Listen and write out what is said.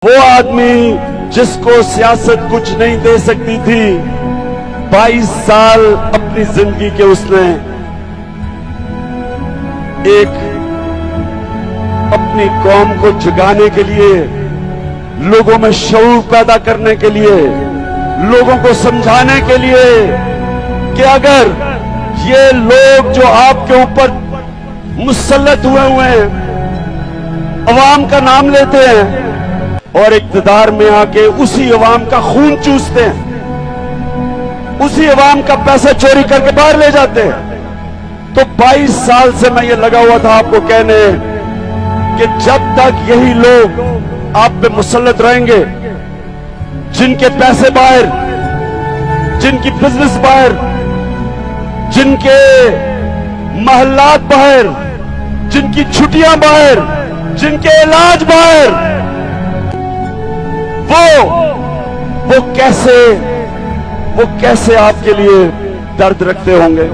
وہ آدمی جس کو سیاست کچھ نہیں دے سکتی تھی، 22 سال اپنی زندگی کے اس نے ایک اپنی قوم کو جگانے کے لیے، لوگوں میں شعور پیدا کرنے کے لیے، لوگوں کو سمجھانے کے لیے کہ اگر یہ لوگ جو آپ کے اوپر مسلط ہوئے ہیں، عوام کا نام لیتے ہیں اور اقتدار میں آ کے اسی عوام کا خون چوستے ہیں، اسی عوام کا پیسہ چوری کر کے باہر لے جاتے ہیں، تو 22 سال سے میں یہ لگا ہوا تھا آپ کو کہنے کہ جب تک یہی لوگ آپ پہ مسلط رہیں گے، جن کے پیسے باہر، جن کی بزنس باہر، جن کے محلات باہر، جن کی چھٹیاں باہر، جن کے علاج باہر، وہ کیسے آپ کے لیے درد رکھتے ہوں گے۔